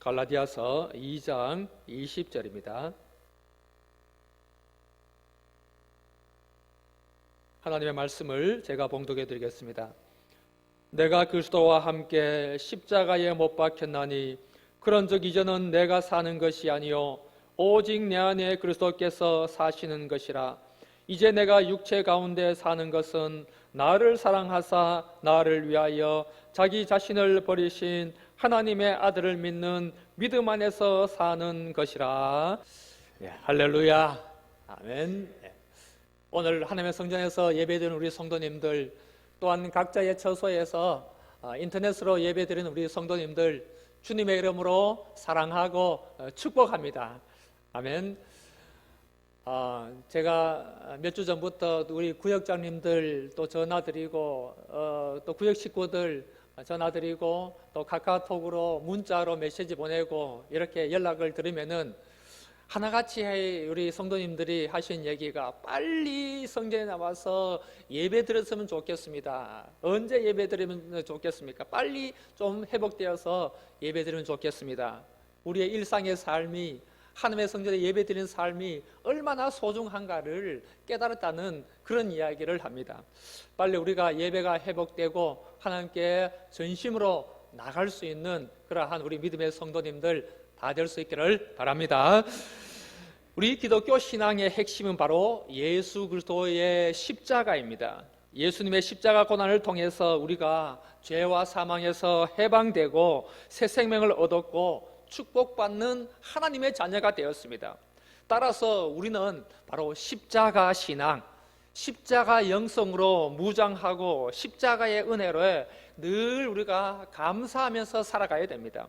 갈라디아서 2장 20절입니다. 하나님의 말씀을 제가 봉독해 드리겠습니다. 내가 그리스도와 함께 십자가에 못 박혔나니 그런즉 이제는 내가 사는 것이 아니요 오직 내 안에 그리스도께서 사시는 것이라. 이제 내가 육체 가운데 사는 것은 나를 사랑하사 나를 위하여 자기 자신을 버리신 하나님의 아들을 믿는 믿음 안에서 사는 것이라. 할렐루야. 아멘. 오늘 하나님의 성전에서 예배드리는 우리 성도님들, 또한 각자의 처소에서 인터넷으로 예배드리는 우리 성도님들, 주님의 이름으로 사랑하고 축복합니다. 아멘. 제가 몇 주 전부터 우리 구역장님들 또 전화드리고 또 구역 식구들 전화드리고 또 카카오톡으로 문자로 메시지 보내고 이렇게 연락을 드리면은 하나같이 우리 성도님들이 하신 얘기가 빨리 성전에 나와서 예배 드렸으면 좋겠습니다. 언제 예배 드리면 좋겠습니까? 빨리 좀 회복되어서 예배 드리면 좋겠습니다. 우리의 일상의 삶이, 하나님의 성전에 예배 드리는 삶이 얼마나 소중한가를 깨달았다는 그런 이야기를 합니다. 빨리 우리가 예배가 회복되고 하나님께 전심으로 나갈 수 있는 그러한 우리 믿음의 성도님들 다 될 수 있기를 바랍니다. 우리 기독교 신앙의 핵심은 바로 예수 그리스도의 십자가입니다. 예수님의 십자가 고난을 통해서 우리가 죄와 사망에서 해방되고 새 생명을 얻었고 축복받는 하나님의 자녀가 되었습니다. 따라서 우리는 바로 십자가 신앙, 십자가 영성으로 무장하고 십자가의 은혜로 늘 우리가 감사하면서 살아가야 됩니다.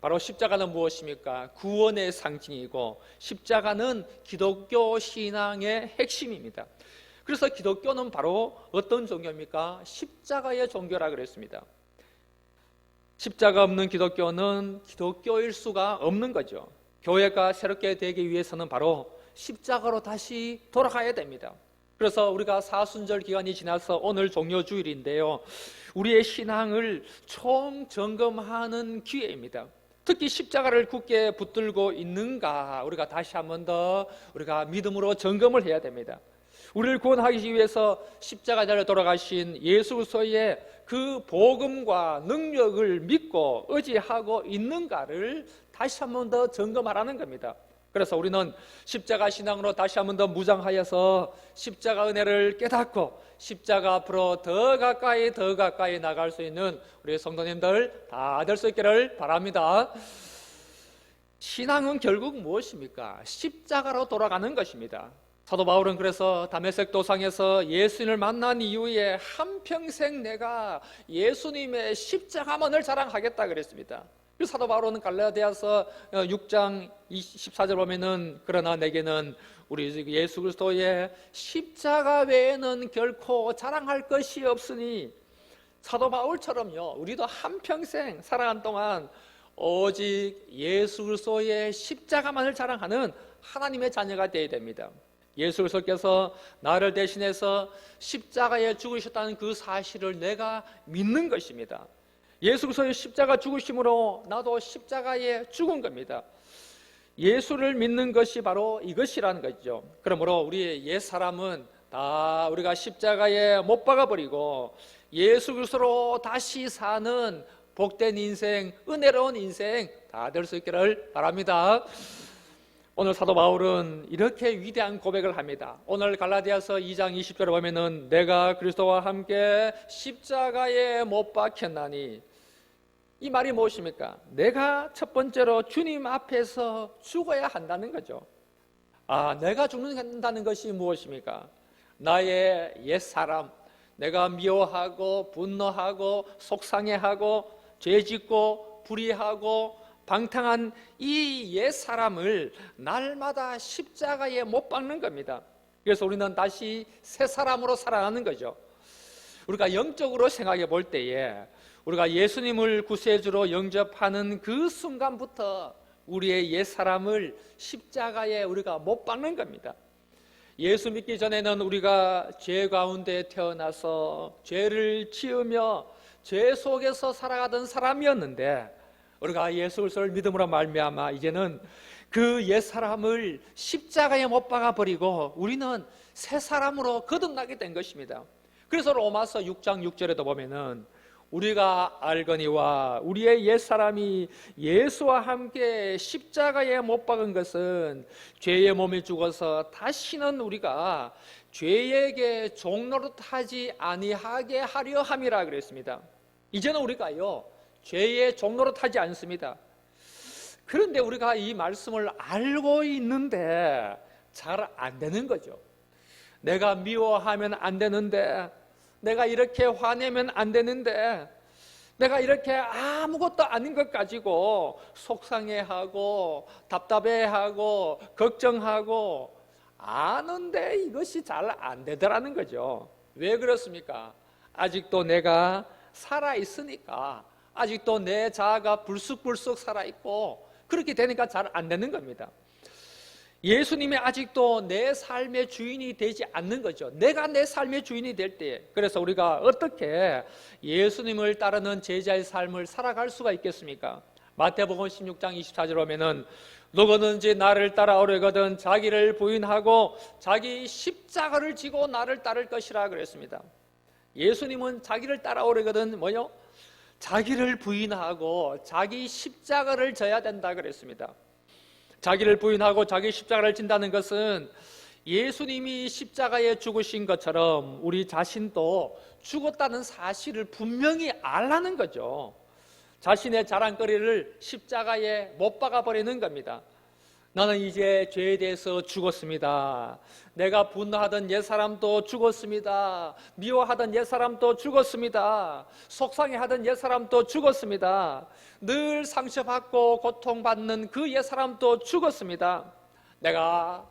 바로 십자가는 무엇입니까? 구원의 상징이고 십자가는 기독교 신앙의 핵심입니다. 그래서 기독교는 바로 어떤 종교입니까? 십자가의 종교라 그랬습니다. 십자가 없는 기독교는 기독교일 수가 없는 거죠. 교회가 새롭게 되기 위해서는 바로 십자가로 다시 돌아가야 됩니다. 그래서 우리가 사순절 기간이 지나서 오늘 종료주일인데요, 우리의 신앙을 총점검하는 기회입니다. 특히 십자가를 굳게 붙들고 있는가, 우리가 다시 한 번 더 우리가 믿음으로 점검을 해야 됩니다. 우리를 구원하기 위해서 십자가에 돌아가신 예수 그리스도의 그 복음과 능력을 믿고 의지하고 있는가를 다시 한 번 더 점검하라는 겁니다. 그래서 우리는 십자가 신앙으로 다시 한 번 더 무장하여서 십자가 은혜를 깨닫고 십자가 앞으로 더 가까이 나갈 수 있는 우리 성도님들 다 될 수 있기를 바랍니다. 신앙은 결국 무엇입니까? 십자가로 돌아가는 것입니다. 사도 바울은 그래서 다메섹 도상에서 예수님을 만난 이후에 한평생 내가 예수님의 십자가만을 자랑하겠다 그랬습니다. 그래서 사도 바울은 갈라디아서 6장 14절 보면은 그러나 내게는 우리 예수 그리스도의 십자가 외에는 결코 자랑할 것이 없으니, 사도 바울처럼요, 우리도 한평생 살아간 동안 오직 예수 그리스도의 십자가만을 자랑하는 하나님의 자녀가 되어야 됩니다. 예수 그리스도께서 나를 대신해서 십자가에 죽으셨다는 그 사실을 내가 믿는 것입니다. 예수 그리스도의 십자가 죽으심으로 나도 십자가에 죽은 겁니다. 예수를 믿는 것이 바로 이것이라는 거죠. 그러므로 우리의 옛사람은 다 우리가 십자가에 못 박아버리고 예수 그리스도로 다시 사는 복된 인생, 은혜로운 인생 다 될 수 있기를 바랍니다. 오늘 사도 바울은 이렇게 위대한 고백을 합니다. 오늘 갈라디아서 2장 20절에 보면은 내가 그리스도와 함께 십자가에 못 박혔나니, 이 말이 무엇입니까? 내가 첫 번째로 주님 앞에서 죽어야 한다는 거죠. 내가 죽는다는 것이 무엇입니까? 나의 옛사람, 내가 미워하고 분노하고 속상해하고 죄짓고 불의하고 방탕한 이 옛사람을 날마다 십자가에 못 박는 겁니다. 그래서 우리는 다시 새 사람으로 살아가는 거죠. 우리가 영적으로 생각해 볼 때에 우리가 예수님을 구세주로 영접하는 그 순간부터 우리의 옛사람을 십자가에 우리가 못 박는 겁니다. 예수 믿기 전에는 우리가 죄 가운데 태어나서 죄를 지으며 죄 속에서 살아가던 사람이었는데, 우리가 예수 그리스도를 믿음으로 말미암아 이제는 그 옛사람을 십자가에 못 박아 버리고 우리는 새 사람으로 거듭나게 된 것입니다. 그래서 로마서 6장 6절에도 보면은 우리가 알거니와 우리의 옛사람이 예수와 함께 십자가에 못 박은 것은 죄의 몸에 죽어서 다시는 우리가 죄에게 종노릇하지 아니하게 하려 함이라 그랬습니다. 이제는 우리가요 죄의 종노릇하지 않습니다. 그런데 우리가 이 말씀을 알고 있는데 잘 안 되는 거죠. 내가 미워하면 안 되는데, 내가 이렇게 화내면 안 되는데, 내가 이렇게 아무것도 아닌 것 가지고 속상해하고 답답해하고 걱정하고 아는데 이것이 잘 안 되더라는 거죠. 왜 그렇습니까? 아직도 내가 살아있으니까, 아직도 내 자아가 불쑥불쑥 살아있고 그렇게 되니까 잘 안 되는 겁니다. 예수님이 아직도 내 삶의 주인이 되지 않는 거죠. 내가 내 삶의 주인이 될 때, 그래서 우리가 어떻게 예수님을 따르는 제자의 삶을 살아갈 수가 있겠습니까? 마태복음 16장 24절 보면은 누구든지 나를 따라오려거든 자기를 부인하고 자기 십자가를 지고 나를 따를 것이라 그랬습니다. 예수님은 자기를 따라오려거든 뭐요? 자기를 부인하고 자기 십자가를 져야 된다 그랬습니다. 자기를 부인하고 자기 십자가를 진다는 것은 예수님이 십자가에 죽으신 것처럼 우리 자신도 죽었다는 사실을 분명히 알라는 거죠. 자신의 자랑거리를 십자가에 못 박아버리는 겁니다. 나는 이제 죄에 대해서 죽었습니다. 내가 분노하던 옛사람도 죽었습니다. 미워하던 옛사람도 죽었습니다. 속상해하던 옛사람도 죽었습니다. 늘 상처받고 고통받는 그 옛사람도 죽었습니다. 내가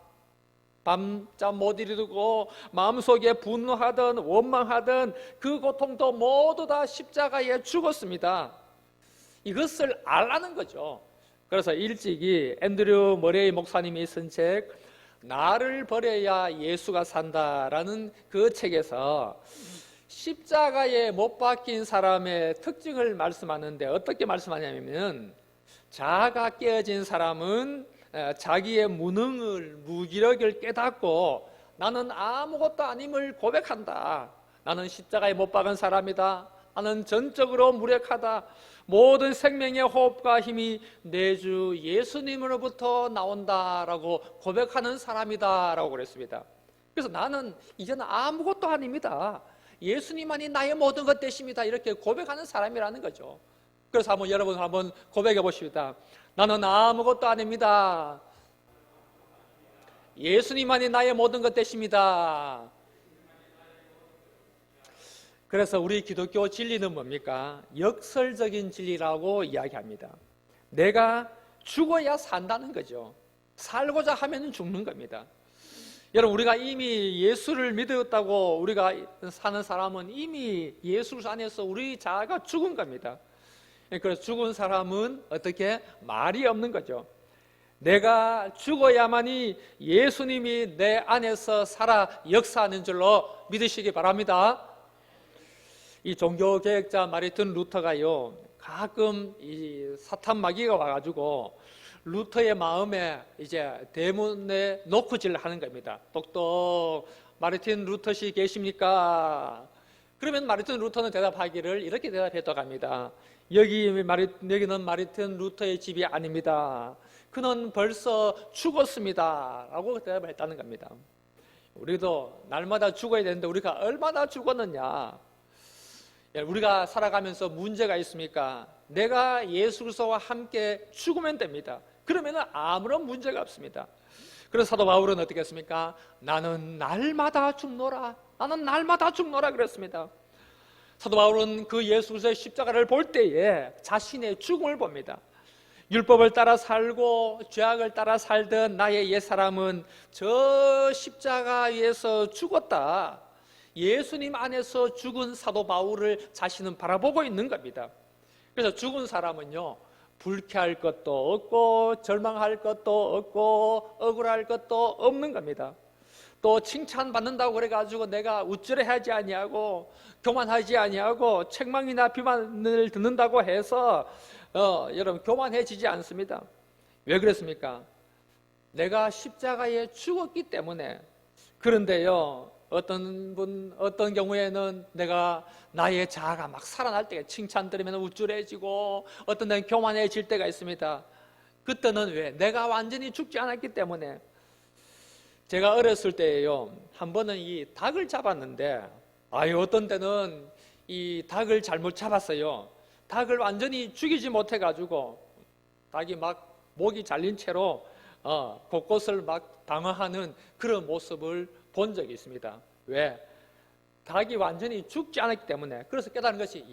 밤잠 못 이루고 마음속에 분노하던 원망하던 그 고통도 모두 다 십자가에 죽었습니다. 이것을 알라는 거죠. 그래서 일찍이 앤드류 머레이 목사님이 쓴 책 나를 버려야 예수가 산다라는 그 책에서 십자가에 못 박힌 사람의 특징을 말씀하는데 어떻게 말씀하냐면 자아가 깨어진 사람은 자기의 무능을 무기력을 깨닫고 나는 아무것도 아님을 고백한다. 나는 십자가에 못 박은 사람이다. 나는 전적으로 무력하다. 모든 생명의 호흡과 힘이 내 주 예수님으로부터 나온다라고 고백하는 사람이다라고 그랬습니다. 그래서 나는 이제는 아무것도 아닙니다. 예수님만이 나의 모든 것 되십니다. 이렇게 고백하는 사람이라는 거죠. 그래서 여러분 한번 고백해 보십시다. 나는 아무것도 아닙니다. 예수님만이 나의 모든 것 되십니다. 그래서 우리 기독교 진리는 뭡니까? 역설적인 진리라고 이야기합니다. 내가 죽어야 산다는 거죠. 살고자 하면 죽는 겁니다. 여러분, 우리가 이미 예수를 믿었다고 우리가 사는 사람은 이미 예수 안에서 우리 자아가 죽은 겁니다. 그래서 죽은 사람은 어떻게? 말이 없는 거죠. 내가 죽어야만이 예수님이 내 안에서 살아 역사하는 줄로 믿으시기 바랍니다. 이 종교개혁자 마르틴 루터가요, 가끔 이 사탄 마귀가 와가지고 루터의 마음에 이제 대문에 노크질 하는 겁니다. 똑똑 마르틴 루터 씨 계십니까? 그러면 마르틴 루터는 대답하기를 이렇게 대답했다고 합니다. 여기는 마르틴 루터의 집이 아닙니다. 그는 벌써 죽었습니다. 라고 대답을 했다는 겁니다. 우리도 날마다 죽어야 되는데 우리가 얼마나 죽었느냐? 우리가 살아가면서 문제가 있습니까? 내가 예수 그리스도와 함께 죽으면 됩니다. 그러면 아무런 문제가 없습니다. 그래서 사도 바울은 어떻게 했습니까? 나는 날마다 죽노라. 나는 날마다 죽노라 그랬습니다. 사도 바울은 그 예수 그리스도의 십자가를 볼 때에 자신의 죽음을 봅니다. 율법을 따라 살고 죄악을 따라 살던 나의 옛사람은 저 십자가 위에서 죽었다. 예수님 안에서 죽은 사도 바울을 자신은 바라보고 있는 겁니다. 그래서 죽은 사람은요, 불쾌할 것도 없고 절망할 것도 없고 억울할 것도 없는 겁니다. 또 칭찬받는다고 그래가지고 내가 우쭐해하지 아니하고 교만하지 아니하고 책망이나 비만을 듣는다고 해서 여러분 교만해지지 않습니다. 왜 그렇습니까? 내가 십자가에 죽었기 때문에. 그런데요, 어떤 경우에는 내가 나의 자아가 막 살아날 때 칭찬 들으면 우쭐해지고, 어떤 데는 교만해질 때가 있습니다. 그때는 왜? 내가 완전히 죽지 않았기 때문에. 제가 어렸을 때에요, 한 번은 이 닭을 잡았는데, 어떤 때는 이 닭을 잘못 잡았어요. 닭을 완전히 죽이지 못해가지고 닭이 막 목이 잘린 채로 곳곳을 막 방어하는 그런 모습을 본 적이 있습니다. 왜? 닭이 완전히 죽지 않았기 때문에. 그래서 깨달은 것이,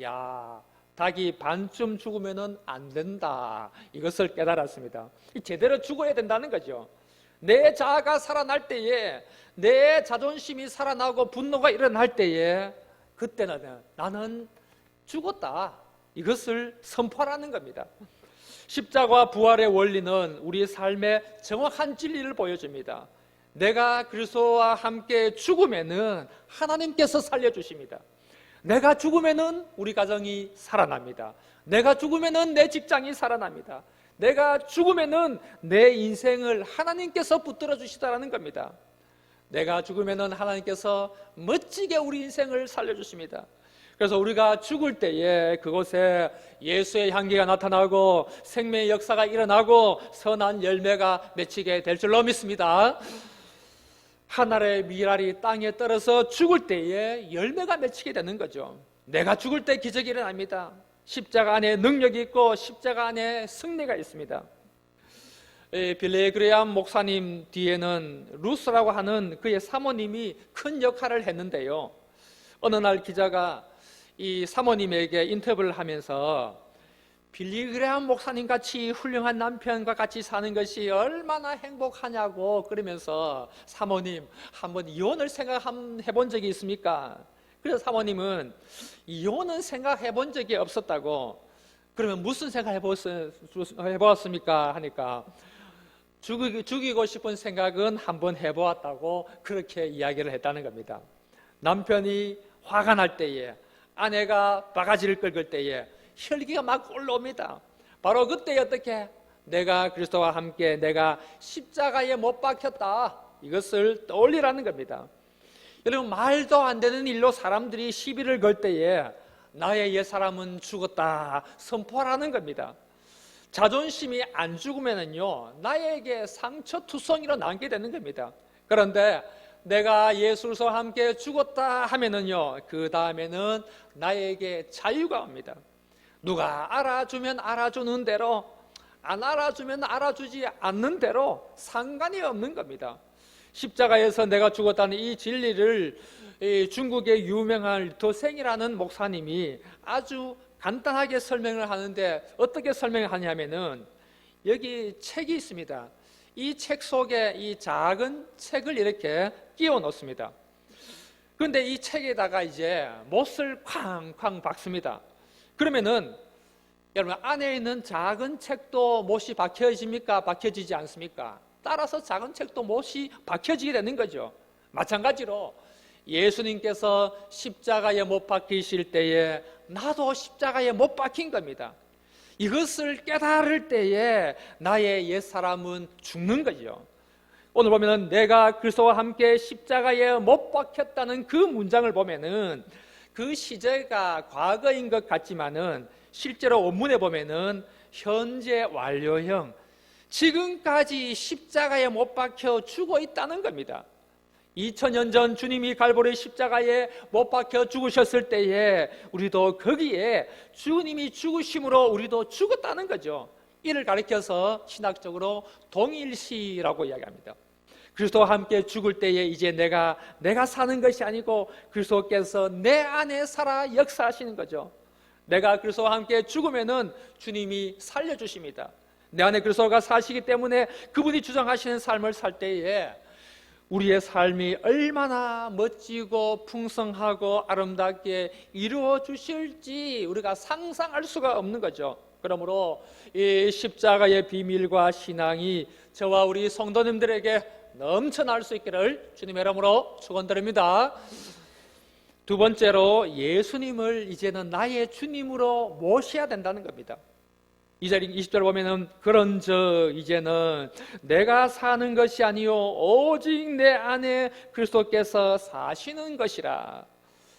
닭이 반쯤 죽으면 안 된다, 이것을 깨달았습니다. 제대로 죽어야 된다는 거죠. 내 자아가 살아날 때에, 내 자존심이 살아나고 분노가 일어날 때에, 그때는 나는 죽었다, 이것을 선포하는 겁니다. 십자가 부활의 원리는 우리 삶의 정확한 진리를 보여줍니다. 내가 그리스도와 함께 죽으면은 하나님께서 살려주십니다. 내가 죽으면은 우리 가정이 살아납니다. 내가 죽으면은 내 직장이 살아납니다. 내가 죽으면은 내 인생을 하나님께서 붙들어 주시다라는 겁니다. 내가 죽으면은 하나님께서 멋지게 우리 인생을 살려주십니다. 그래서 우리가 죽을 때에 그곳에 예수의 향기가 나타나고 생명의 역사가 일어나고 선한 열매가 맺히게 될 줄로 믿습니다. 하늘의 미랄이 땅에 떨어져 죽을 때에 열매가 맺히게 되는 거죠. 내가 죽을 때 기적이 일어납니다. 십자가 안에 능력이 있고 십자가 안에 승리가 있습니다. 빌리 그레이엄 목사님 뒤에는 루스라고 하는 그의 사모님이 큰 역할을 했는데요, 어느 날 기자가 이 사모님에게 인터뷰를 하면서 빌리 그레이엄 목사님 같이 훌륭한 남편과 같이 사는 것이 얼마나 행복하냐고 그러면서, 사모님, 한번 이혼을 생각해 본 적이 있습니까? 그래서 사모님은 이혼은 생각해 본 적이 없었다고. 그러면 무슨 생각 해보았습니까? 하니까 죽이고 싶은 생각은 한번 해보았다고 그렇게 이야기를 했다는 겁니다. 남편이 화가 날 때에, 아내가 바가지를 긁을 때에 혈기가 막 올라옵니다. 바로 그때 어떻게? 내가 그리스도와 함께 내가 십자가에 못 박혔다, 이것을 떠올리라는 겁니다. 여러분, 말도 안 되는 일로 사람들이 시비를 걸 때에 나의 옛사람은 죽었다 선포하라는 겁니다. 자존심이 안 죽으면요, 나에게 상처투성이로 남게 되는 겁니다. 그런데 내가 예수와 함께 죽었다 하면은요, 그 다음에는 나에게 자유가 옵니다. 누가 알아주면 알아주는 대로, 안 알아주면 알아주지 않는 대로 상관이 없는 겁니다. 십자가에서 내가 죽었다는 이 진리를 중국의 유명한 리토생이라는 목사님이 아주 간단하게 설명을 하는데, 어떻게 설명을 하냐면은 여기 책이 있습니다. 이 책 속에 이 작은 책을 이렇게 끼워 놓습니다. 그런데 이 책에다가 이제 못을 쾅쾅 박습니다. 그러면은 여러분, 안에 있는 작은 책도 못이 박혀집니까? 박혀지지 않습니까? 따라서 작은 책도 못이 박혀지게 되는 거죠. 마찬가지로 예수님께서 십자가에 못 박히실 때에 나도 십자가에 못 박힌 겁니다. 이것을 깨달을 때에 나의 옛사람은 죽는 거죠. 오늘 보면은 내가 그리스도와 함께 십자가에 못 박혔다는 그 문장을 보면은 그 시제가 과거인 것 같지만은 실제로 원문에 보면은 현재 완료형, 지금까지 십자가에 못 박혀 죽어 있다는 겁니다. 2000년 전 주님이 갈보리 십자가에 못 박혀 죽으셨을 때에 우리도 거기에 주님이 죽으심으로 우리도 죽었다는 거죠. 이를 가리켜서 신학적으로 동일시라고 이야기합니다. 그리스도와 함께 죽을 때에 이제 내가 사는 것이 아니고 그리스도께서 내 안에 살아 역사하시는 거죠. 내가 그리스도와 함께 죽으면은 주님이 살려주십니다. 내 안에 그리스도가 사시기 때문에 그분이 주장하시는 삶을 살 때에 우리의 삶이 얼마나 멋지고 풍성하고 아름답게 이루어 주실지 우리가 상상할 수가 없는 거죠. 그러므로 이 십자가의 비밀과 신앙이 저와 우리 성도님들에게 넘쳐날 수 있기를 주님의 이름으로 축원드립니다. 두 번째로, 예수님을 이제는 나의 주님으로 모셔야 된다는 겁니다. 20절 보면은 그런즉 이제는 내가 사는 것이 아니요 오직 내 안에 그리스도께서 사시는 것이라.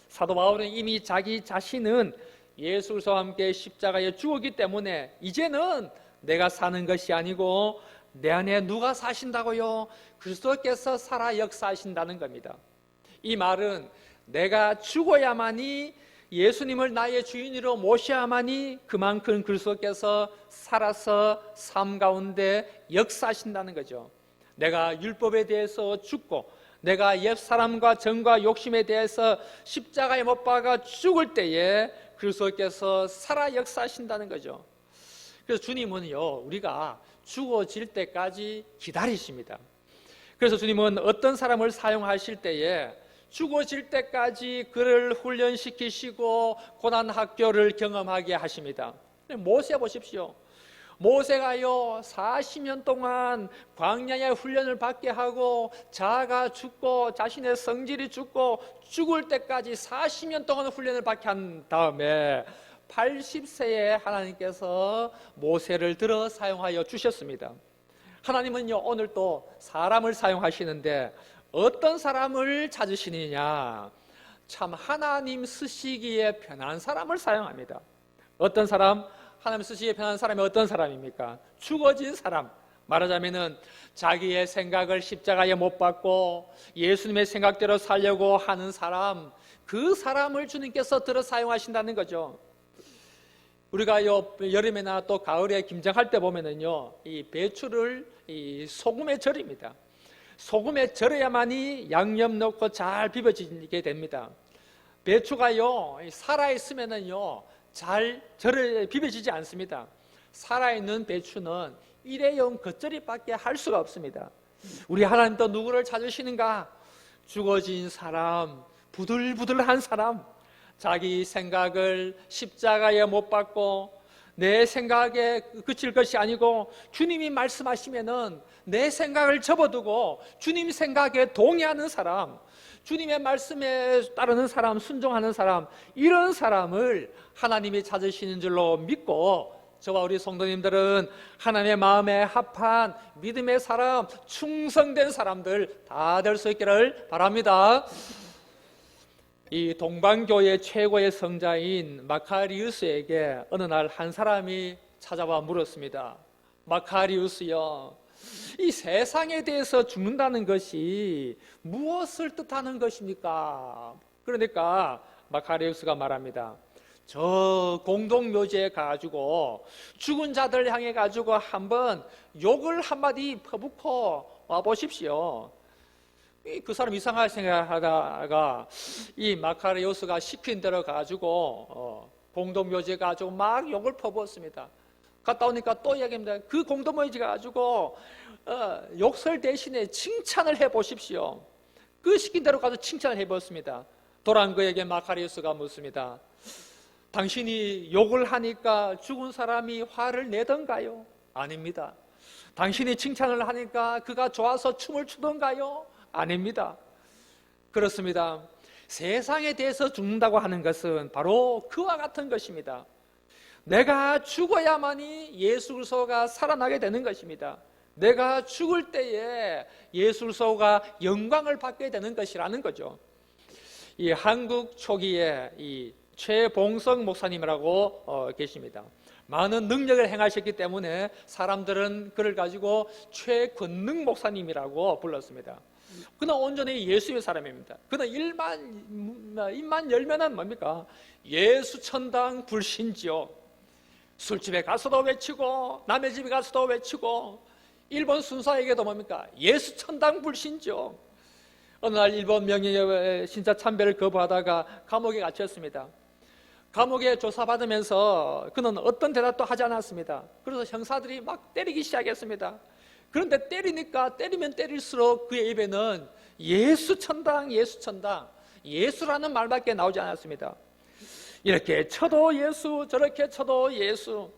사도 바울은 이미 자기 자신은 예수 그리스도와 함께 십자가에 죽었기 때문에 이제는 내가 사는 것이 아니고 내 안에 누가 사신다고요? 그리스도께서 살아 역사하신다는 겁니다. 이 말은 내가 죽어야만이, 예수님을 나의 주인으로 모셔야만이 그만큼 그리스도께서 살아서 삶 가운데 역사하신다는 거죠. 내가 율법에 대해서 죽고 내가 옛사람과 정과 욕심에 대해서 십자가에 못 박아 죽을 때에 그리스도께서 살아 역사하신다는 거죠. 그래서 주님은요, 우리가 죽어질 때까지 기다리십니다. 그래서 주님은 어떤 사람을 사용하실 때에 죽어질 때까지 그를 훈련시키시고 고난학교를 경험하게 하십니다. 모세 보십시오. 모세가요 40년 동안 광야의 훈련을 받게 하고 자아가 죽고 자신의 성질이 죽고 죽을 때까지 40년 동안 훈련을 받게 한 다음에 80세에 하나님께서 모세를 들어 사용하여 주셨습니다. 하나님은요 오늘 또 사람을 사용하시는데 어떤 사람을 찾으시느냐, 참 하나님 쓰시기에 편한 사람을 사용합니다. 어떤 사람? 하나님 쓰시기에 편한 사람이 어떤 사람입니까? 죽어진 사람. 말하자면은 자기의 생각을 십자가에 못 박고 예수님의 생각대로 살려고 하는 사람, 그 사람을 주님께서 들어 사용하신다는 거죠. 우리가 여름이나 또 가을에 김장할 때 보면은요, 이 배추를 이 소금에 절입니다. 소금에 절여야만이 양념 넣고 잘 비벼지게 됩니다. 배추가요 살아있으면은요 잘 비벼지지 않습니다. 살아있는 배추는 일회용 겉절이밖에 할 수가 없습니다. 우리 하나님도 누구를 찾으시는가? 죽어진 사람, 부들부들한 사람, 자기 생각을 십자가에 못 박고 내 생각에 그칠 것이 아니고 주님이 말씀하시면은 내 생각을 접어두고 주님 생각에 동의하는 사람, 주님의 말씀에 따르는 사람, 순종하는 사람, 이런 사람을 하나님이 찾으시는 줄로 믿고 저와 우리 성도님들은 하나님의 마음에 합한 믿음의 사람, 충성된 사람들 다 될 수 있기를 바랍니다. 이 동방교회 최고의 성자인 마카리우스에게 어느 날 한 사람이 찾아와 물었습니다. 마카리우스요, 이 세상에 대해서 죽는다는 것이 무엇을 뜻하는 것입니까? 그러니까 마카리우스가 말합니다. 저 공동묘지에 가지고 죽은 자들 향해 가지고 한번 욕을 한마디 퍼붓고 와보십시오. 그 사람 이상하게 생각하다가 이 마카리오스가 시킨 대로 가지고 공동묘지에 가지고 막 욕을 퍼부었습니다. 갔다 오니까 또 얘기합니다. 그 공동묘지 가지고 욕설 대신에 칭찬을 해보십시오. 그 시킨 대로 가서 칭찬을 해보았습니다. 돌아온 그에게 마카리오스가 묻습니다. 당신이 욕을 하니까 죽은 사람이 화를 내던가요? 아닙니다. 당신이 칭찬을 하니까 그가 좋아서 춤을 추던가요? 아닙니다. 그렇습니다. 세상에 대해서 죽는다고 하는 것은 바로 그와 같은 것입니다. 내가 죽어야만이 예수 그리스도가 살아나게 되는 것입니다. 내가 죽을 때에 예수 그리스도가 영광을 받게 되는 것이라는 거죠. 이 한국 초기에 이 최봉석 목사님이라고 계십니다. 많은 능력을 행하셨기 때문에 사람들은 그를 가지고 최권능 목사님이라고 불렀습니다. 그는 온전히 예수의 사람입니다. 그는 입만 열면은 뭡니까? 예수 천당 불신지요. 술집에 가서도 외치고 남의 집에 가서도 외치고 일본 순사에게도 뭡니까? 예수 천당 불신지요. 어느 날 일본 명예의 신사 참배를 거부하다가 감옥에 갇혔습니다. 감옥에 조사받으면서 그는 어떤 대답도 하지 않았습니다. 그래서 형사들이 막 때리기 시작했습니다. 그런데 때리면 때릴수록 그의 입에는 예수 천당, 예수 천당, 예수라는 말밖에 나오지 않았습니다. 이렇게 쳐도 예수, 저렇게 쳐도 예수.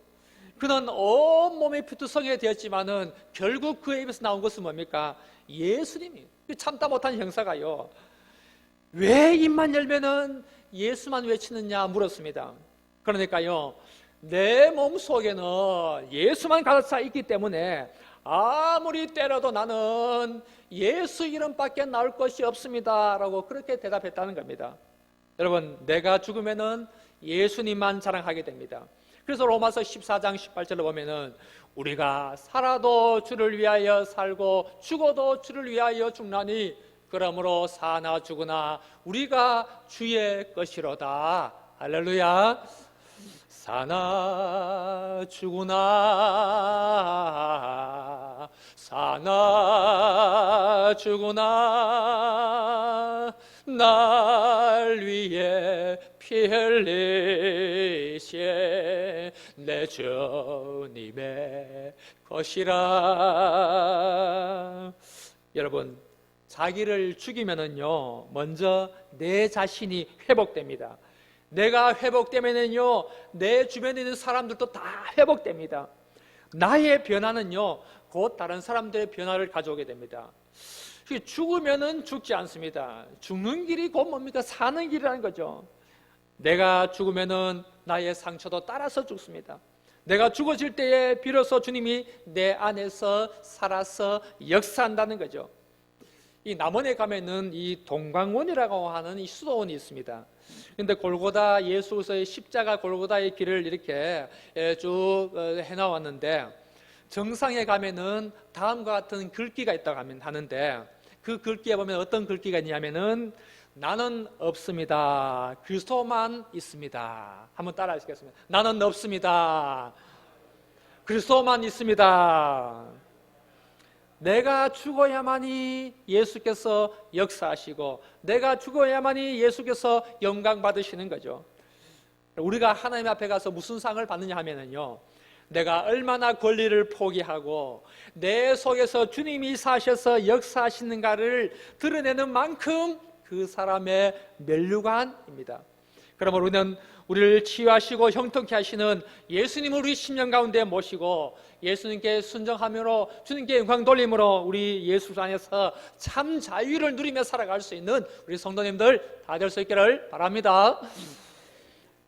그는 온몸이 피투성이 되었지만은 결국 그의 입에서 나온 것은 뭡니까? 예수님이. 참다 못한 형사가요, 왜 입만 열면은 예수만 외치느냐 물었습니다. 그러니까요, 내 몸속에는 예수만 가득 차 있기 때문에 아무리 때려도 나는 예수 이름밖에 나올 것이 없습니다 라고 그렇게 대답했다는 겁니다. 여러분, 내가 죽으면은 예수님만 자랑하게 됩니다. 그래서 로마서 14장 18절을 보면은 우리가 살아도 주를 위하여 살고 죽어도 주를 위하여 죽나니 그러므로 사나 죽으나 우리가 주의 것이로다. 할렐루야. 사나 죽으나 사나 죽으나 날 위해 피 흘리신 내 주님의 것이라. 여러분, 자기를 죽이면은요 먼저 내 자신이 회복됩니다. 내가 회복되면은요 내 주변에 있는 사람들도 다 회복됩니다. 나의 변화는요 곧 다른 사람들의 변화를 가져오게 됩니다. 죽으면은 죽지 않습니다. 죽는 길이 곧 뭡니까? 사는 길이라는 거죠. 내가 죽으면은 나의 상처도 따라서 죽습니다. 내가 죽어질 때에 비로소 주님이 내 안에서 살아서 역사한다는 거죠. 이 남원에 가면은 이 동광원이라고 하는 이 수도원이 있습니다. 근데 골고다 예수의 십자가 골고다의 길을 이렇게 쭉 해나왔는데 정상에 가면은 다음과 같은 글귀가 있다고 하는데 그 글귀에 보면 어떤 글귀가 있냐면은 나는 없습니다. 그리스도만 있습니다. 한번 따라 하시겠습니다. 나는 없습니다. 그리스도만 있습니다. 내가 죽어야만이 예수께서 역사하시고 내가 죽어야만이 예수께서 영광 받으시는 거죠. 우리가 하나님 앞에 가서 무슨 상을 받느냐 하면은요 내가 얼마나 권리를 포기하고 내 속에서 주님이 사셔서 역사하시는가를 드러내는 만큼 그 사람의 면류관입니다. 그러므로 우리는 우리를 치유하시고 형통케 하시는 예수님을 우리 심령 가운데 모시고 예수님께 순종함으로 주님께 영광 돌림으로 우리 예수 안에서 참 자유를 누리며 살아갈 수 있는 우리 성도님들 다 될 수 있기를 바랍니다.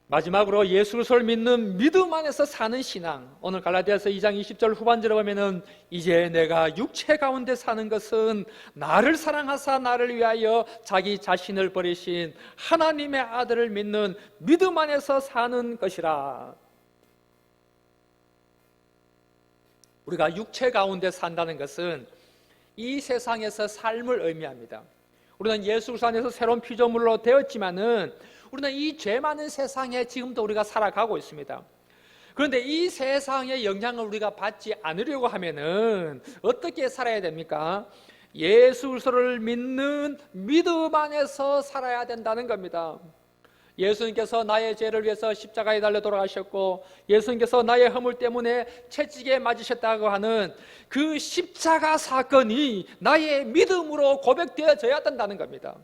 마지막으로 예수 그리스도를 믿는 믿음 안에서 사는 신앙. 오늘 갈라디아서 2장 20절 후반절에 보면은 이제 내가 육체 가운데 사는 것은 나를 사랑하사 나를 위하여 자기 자신을 버리신 하나님의 아들을 믿는 믿음 안에서 사는 것이라. 우리가 육체 가운데 산다는 것은 이 세상에서 삶을 의미합니다. 우리는 예수 그리스도 안에서 새로운 피조물로 되었지만은 우리는 이 죄 많은 세상에 지금도 우리가 살아가고 있습니다. 그런데 이 세상의 영향을 우리가 받지 않으려고 하면은 어떻게 살아야 됩니까? 예수 그리스도를 믿는 믿음 안에서 살아야 된다는 겁니다. 예수님께서 나의 죄를 위해서 십자가에 달려 돌아가셨고 예수님께서 나의 허물 때문에 채찍에 맞으셨다고 하는 그 십자가 사건이 나의 믿음으로 고백되어져야 된다는 겁니다.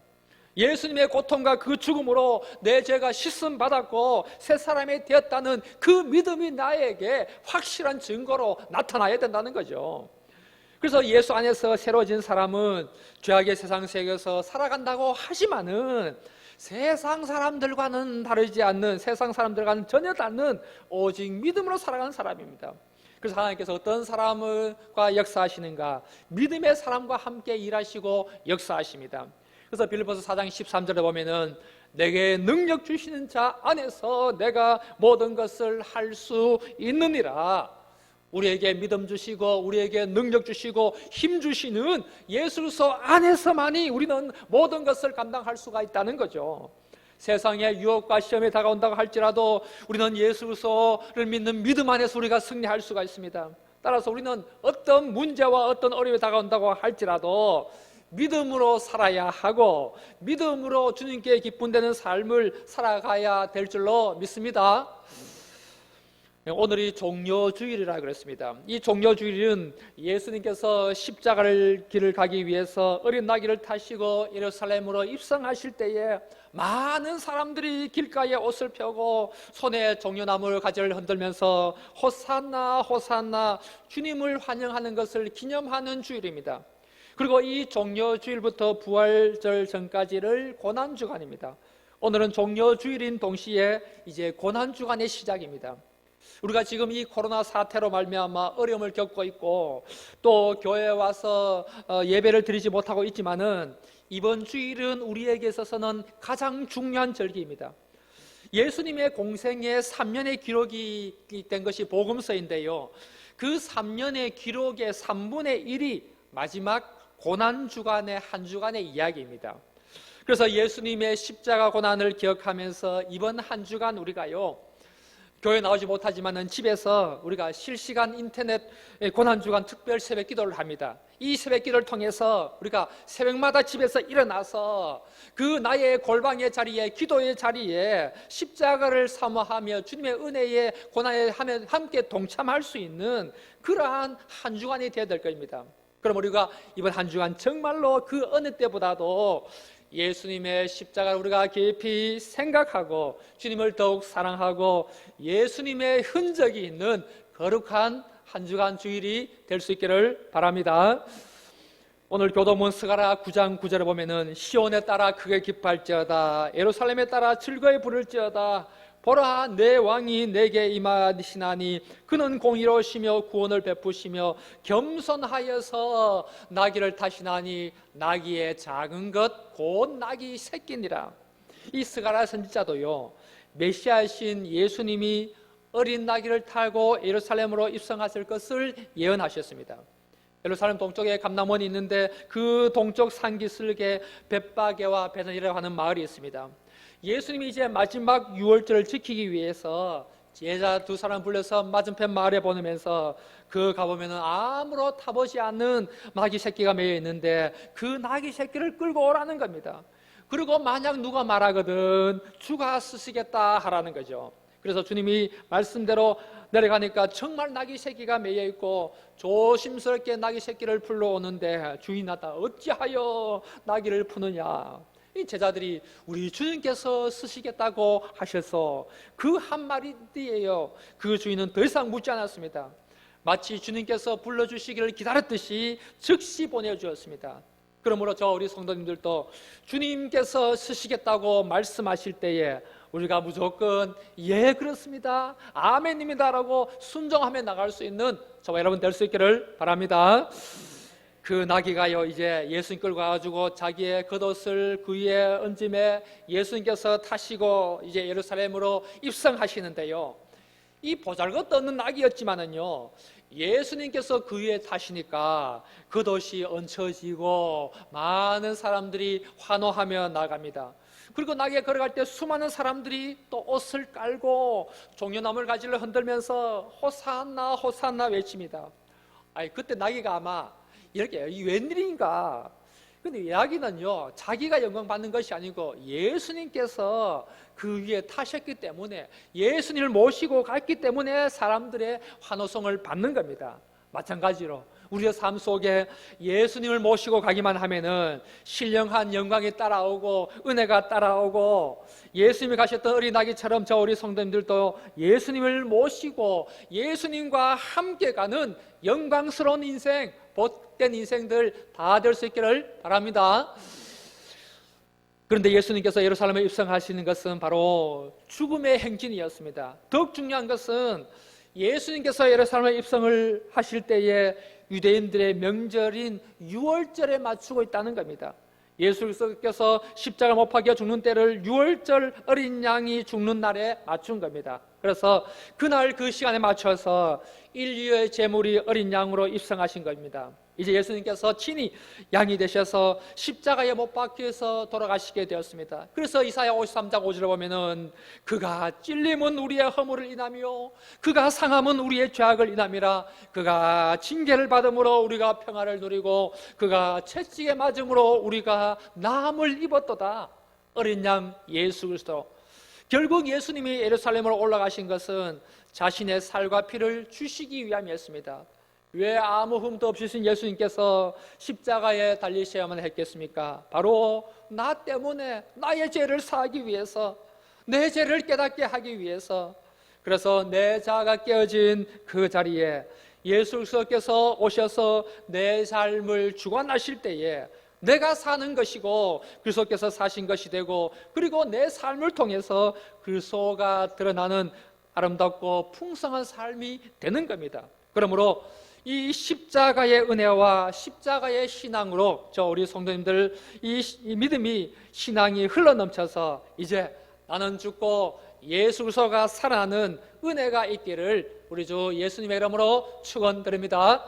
예수님의 고통과 그 죽음으로 내 죄가 씻음 받았고 새 사람이 되었다는 그 믿음이 나에게 확실한 증거로 나타나야 된다는 거죠. 그래서 예수 안에서 새로워진 사람은 죄악의 세상 속에서 살아간다고 하지만은 세상 사람들과는 다르지 않는, 세상 사람들과는 전혀 다른 오직 믿음으로 살아가는 사람입니다. 그래서 하나님께서 어떤 사람과 역사하시는가? 믿음의 사람과 함께 일하시고 역사하십니다. 그래서 빌립보서 4장 13절에 보면은 내게 능력 주시는 자 안에서 내가 모든 것을 할 수 있느니라. 우리에게 믿음 주시고 우리에게 능력 주시고 힘 주시는 예수 그리스도 안에서만이 우리는 모든 것을 감당할 수가 있다는 거죠. 세상의 유혹과 시험이 다가온다고 할지라도 우리는 예수 그리스도를 믿는 믿음 안에서 우리가 승리할 수가 있습니다. 따라서 우리는 어떤 문제와 어떤 어려움이 다가온다고 할지라도 믿음으로 살아야 하고 믿음으로 주님께 기쁨 되는 삶을 살아가야 될 줄로 믿습니다. 오늘이 종려주일이라 그랬습니다. 이 종려주일은 예수님께서 십자가를 길을 가기 위해서 어린 나귀를 타시고 예루살렘으로 입성하실 때에 많은 사람들이 길가에 옷을 펴고 손에 종려나무 가지를 흔들면서 호산나 호산나 주님을 환영하는 것을 기념하는 주일입니다. 그리고 이 종려주일부터 부활절 전까지를 고난주간입니다. 오늘은 종려주일인 동시에 이제 고난주간의 시작입니다. 우리가 지금 이 코로나 사태로 말미암아 어려움을 겪고 있고 또 교회에 와서 예배를 드리지 못하고 있지만은 이번 주일은 우리에게 있어서는 가장 중요한 절기입니다. 예수님의 공생의 3년의 기록이 된 것이 복음서인데요, 그 3년의 기록의 3분의 1이 마지막 고난주간의 한 주간의 이야기입니다. 그래서 예수님의 십자가 고난을 기억하면서 이번 한 주간 우리가요, 교회 나오지 못하지만은 집에서 우리가 실시간 인터넷 고난주간 특별 새벽 기도를 합니다. 이 새벽 기도를 통해서 우리가 새벽마다 집에서 일어나서 그 나의 골방의 자리에, 기도의 자리에 십자가를 사모하며 주님의 은혜의 고난에 함께 동참할 수 있는 그러한 한 주간이 되어야 될 것입니다. 그럼 우리가 이번 한 주간 정말로 그 어느 때보다도 예수님의 십자가를 우리가 깊이 생각하고 주님을 더욱 사랑하고 예수님의 흔적이 있는 거룩한 한 주간 주일이 될 수 있기를 바랍니다. 오늘 교도문 스가랴 9장 9절에 보면은 시온에 따라 크게 기뻐할지어다, 예루살렘에 따라 즐거이 부를지어다. 보라, 내 왕이 내게 임하시나니 그는 공의로우시며 구원을 베푸시며 겸손하여서 나귀를 타시나니 나귀의 작은 것 곧 나귀 새끼니라. 이 스가랴 선지자도요, 메시아이신 예수님이 어린 나귀를 타고 예루살렘으로 입성하실 것을 예언하셨습니다. 예루살렘 동쪽에 감람원이 있는데 그 동쪽 산기슭에 벳바게와 베다니라고 하는 마을이 있습니다. 예수님이 이제 마지막 유월절을 지키기 위해서 제자 두 사람 불러서 맞은편 마을에 보내면서 그 가보면은 아무로 타보지 않는 나귀 새끼가 매여 있는데 그 나귀 새끼를 끌고 오라는 겁니다. 그리고 만약 누가 말하거든 주가 쓰시겠다 하라는 거죠. 그래서 주님이 말씀대로 내려가니까 정말 나귀 새끼가 매여 있고 조심스럽게 나귀 새끼를 풀러오는데 주인아다 어찌하여 나귀를 푸느냐. 이 제자들이 우리 주님께서 쓰시겠다고 하셔서 그 한마디에요, 그 주인은 더 이상 묻지 않았습니다. 마치 주님께서 불러주시기를 기다렸듯이 즉시 보내주었습니다. 그러므로 우리 성도님들도 주님께서 쓰시겠다고 말씀하실 때에 우리가 무조건 예 그렇습니다, 아멘입니다 라고 순종하며 나갈 수 있는 저와 여러분 될 수 있기를 바랍니다. 그 나귀가요 이제 예수님 끌고 가가지고 자기의 겉옷을 그 위에 얹음에 예수님께서 타시고 이제 예루살렘으로 입성하시는데요, 이 보잘것없는 나귀였지만은요 예수님께서 그 위에 타시니까 겉옷이 얹혀지고 많은 사람들이 환호하며 나갑니다. 그리고 나귀에 걸어갈 때 수많은 사람들이 또 옷을 깔고 종려나무를 가지를 흔들면서 호산나 호산나 외칩니다. 그때 나귀가 아마 이렇게 이 웬일인가. 근데 이야기는요 자기가 영광 받는 것이 아니고 예수님께서 그 위에 타셨기 때문에, 예수님을 모시고 갔기 때문에 사람들의 환호성을 받는 겁니다. 마찬가지로 우리의 삶 속에 예수님을 모시고 가기만 하면은 신령한 영광이 따라오고 은혜가 따라오고, 예수님이 가셨던 어린 아기처럼 우리 성도님들도 예수님을 모시고 예수님과 함께 가는 영광스러운 인생, 복된 인생들 다 될 수 있기를 바랍니다. 그런데 예수님께서 예루살렘에 입성하시는 것은 바로 죽음의 행진이었습니다. 더욱 중요한 것은 예수님께서 예루살렘에 입성을 하실 때에 유대인들의 명절인 유월절에 맞추고 있다는 겁니다. 예수께서 십자가 못 박혀 죽는 때를 유월절 어린 양이 죽는 날에 맞춘 겁니다. 그래서 그날 그 시간에 맞춰서 인류의 제물이 어린 양으로 입성하신 겁니다. 이제 예수님께서 친히 양이 되셔서 십자가에 못 박혀서 돌아가시게 되었습니다. 그래서 이사야 53장 5절에 보면은 그가 찔림은 우리의 허물을 인하며 그가 상함은 우리의 죄악을 인함이라. 그가 징계를 받음으로 우리가 평화를 누리고 그가 채찍에 맞음으로 우리가 나음을 입었도다. 어린 양 예수 그리스도. 결국 예수님이 예루살렘으로 올라가신 것은 자신의 살과 피를 주시기 위함이었습니다. 왜 아무 흠도 없이 신 예수님께서 십자가에 달리셔야만 했겠습니까? 바로 나 때문에 나의 죄를 사하기 위해서, 내 죄를 깨닫게 하기 위해서. 그래서 내 자아가 깨어진 그 자리에 예수 그리스도께서 오셔서 내 삶을 주관하실 때에 내가 사는 것이고 그리스도께서 사신 것이 되고, 그리고 내 삶을 통해서 그리스도가 드러나는 아름답고 풍성한 삶이 되는 겁니다. 그러므로 이 십자가의 은혜와 십자가의 신앙으로 우리 성도님들 이 믿음이 신앙이 흘러넘쳐서 이제 나는 죽고 예수 그리스도가 살아나는 은혜가 있기를 우리 주 예수님의 이름으로 축원드립니다.